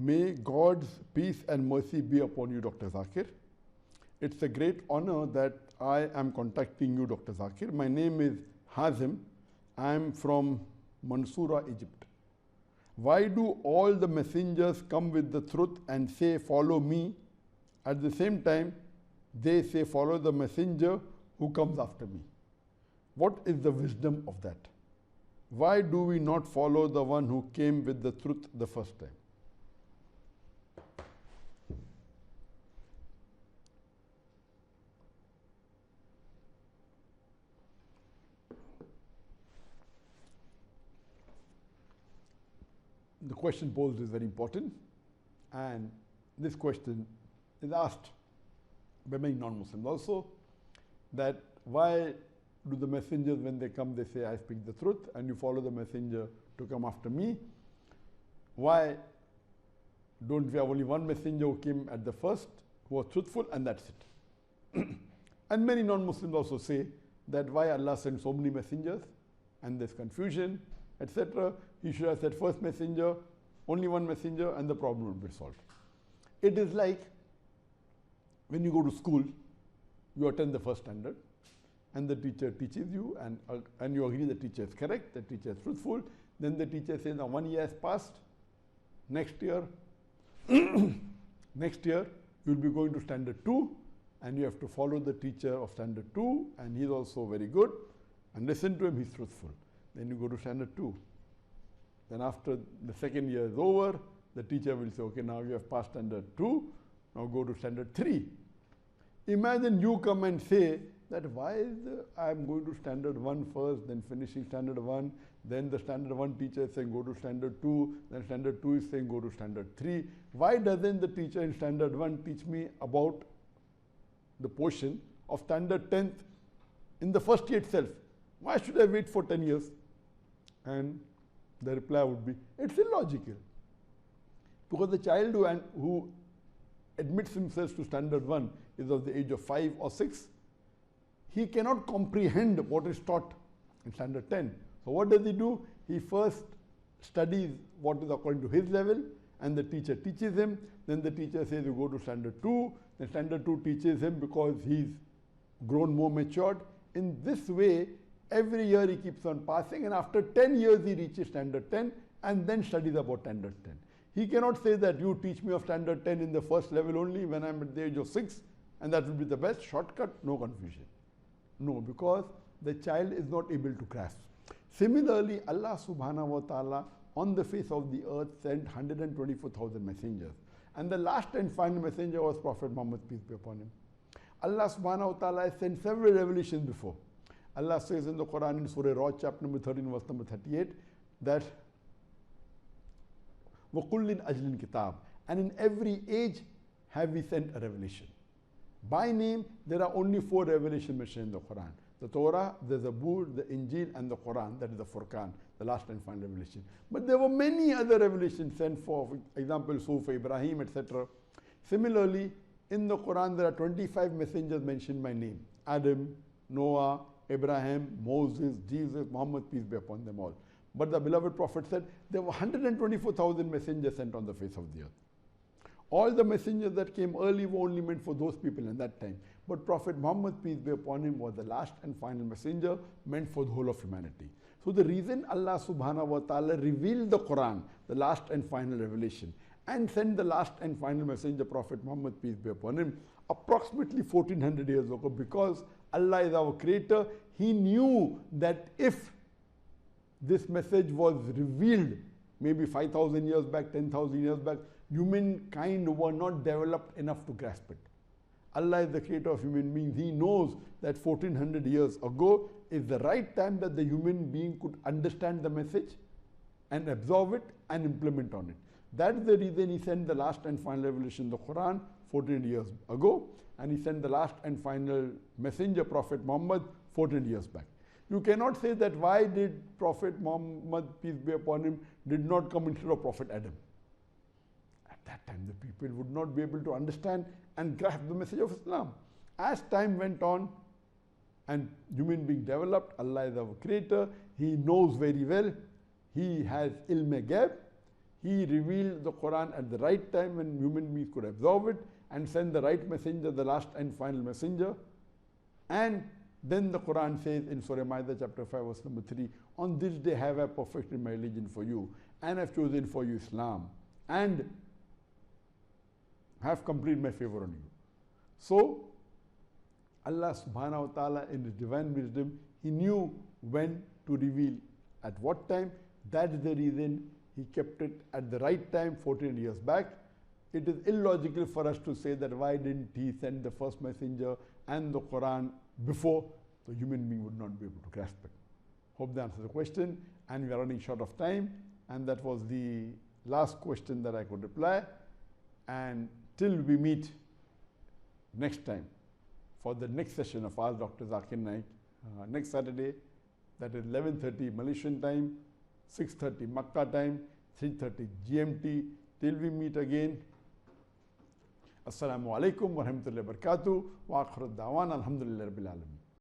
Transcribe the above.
May God's peace and mercy be upon you, Dr. Zakir. It's a great honor that I am contacting you, Dr. Zakir. My name is Fahim. I am from Mansoura, Egypt. Why do all the messengers come with the truth and say, follow me? At the same time, they say, follow the messenger who comes after me. What is the wisdom of that? Why do we not follow the one who came with the truth the first time? The question posed is very important, and this question is asked by many non-Muslims also, that why do the messengers, when they come, they say, I speak the truth, and you follow the messenger to come after me? Why don't we have only one messenger who came at the first, who was truthful, and that's it? And many non-Muslims also say that why Allah sent so many messengers, and there's confusion, etc. He should have said first messenger, only one messenger, and the problem would be solved. It is like when you go to school, you attend the first standard, and the teacher teaches you, and you agree the teacher is correct, the teacher is truthful. Then the teacher says, now 1 year has passed. Next year, next year you will be going to standard 2, and you have to follow the teacher of standard 2, and he's also very good, and listen to him, he's truthful. Then you go to standard 2. Then after the second year is over, the teacher will say, okay, now you have passed standard 2, now go to standard 3. Imagine you come and say that I'm going to standard 1 first, then finishing standard 1, then the standard 1 teacher is saying go to standard 2, then standard 2 is saying go to standard 3. Why doesn't the teacher in standard 1 teach me about the portion of standard 10th in the first year itself? Why should I wait for 10 years? And the reply would be, it's illogical. Because the child who admits himself to standard 1 is of the age of 5 or 6, he cannot comprehend what is taught in standard 10. So what does he do? He first studies what is according to his level, and the teacher teaches him. Then the teacher says you go to standard 2. Then standard 2 teaches him because he's grown more matured. In this way, every year he keeps on passing, and after 10 years he reaches standard 10 and then studies about standard 10. He cannot say that you teach me of standard 10 in the first level only when I'm at the age of 6, and that will be the best shortcut. No confusion. No, because the child is not able to grasp. Similarly, Allah subhanahu wa ta'ala on the face of the earth sent 124,000 messengers. And the last and final messenger was Prophet Muhammad, peace be upon him. Allah subhanahu wa ta'ala has sent several revelations before. Allah says in the Quran in Surah Ra'd, chapter number 13, verse number 38, that وَقُلِّنْ أَجْلٍ kitab, and in every age have we sent a revelation. By name, there are only 4 revelations mentioned in the Quran. The Torah, the Zabur, the Injil, and the Quran, that is the Furqan, the last and final revelation. But there were many other revelations sent for example, Sufa, Ibrahim, etc. Similarly, in the Quran, there are 25 messengers mentioned by name. Adam, Noah, Abraham, Moses, Jesus, Muhammad, peace be upon them all. But the beloved Prophet said there were 124,000 messengers sent on the face of the earth. All the messengers that came early were only meant for those people in that time. But Prophet Muhammad, peace be upon him, was the last and final messenger meant for the whole of humanity. So the reason Allah subhanahu wa ta'ala revealed the Quran, the last and final revelation, and sent the last and final messenger, Prophet Muhammad, peace be upon him, approximately 1400 years ago, because Allah is our creator. He knew that if this message was revealed maybe 5,000 years back, 10,000 years back, humankind were not developed enough to grasp it. Allah is the creator of human beings. He knows that 1400 years ago is the right time that the human being could understand the message and absorb it and implement on it. That's the reason he sent the last and final revelation, the Quran, 14 years ago, and he sent the last and final messenger, Prophet Muhammad, 14 years back. You cannot say that why did Prophet Muhammad, peace be upon him, did not come instead of Prophet Adam. At that time, the people would not be able to understand and grasp the message of Islam. As time went on and human being developed, Allah is our creator. He knows very well. He has ilm-e-ghaib. He revealed the Quran at the right time when human beings could absorb it and send the right messenger, the last and final messenger. And then the Quran says in Surah Ma'idah chapter 5 verse number 3, on this day have I perfected my religion for you and have chosen for you Islam and have completed my favor on you. So Allah subhanahu wa ta'ala in His divine wisdom, He knew when to reveal at what time. That is the reason He kept it at the right time 14 years back. It is illogical for us to say that why didn't He send the first messenger and the Quran before. The human being would not be able to grasp it. Hope that answers the question, and we are running short of time, and that was the last question that I could reply. And till we meet next time for the next session of Ask Dr. Zakir Naik, next Saturday, that is 11:30 Malaysian time, 6:30 Makkah time, 3:30 GMT. Till we meet again, Assalamu alaikum wa rahmatullahi wa barakatuh wa akhiru da'wana alhamdulillahi rabbil alamin.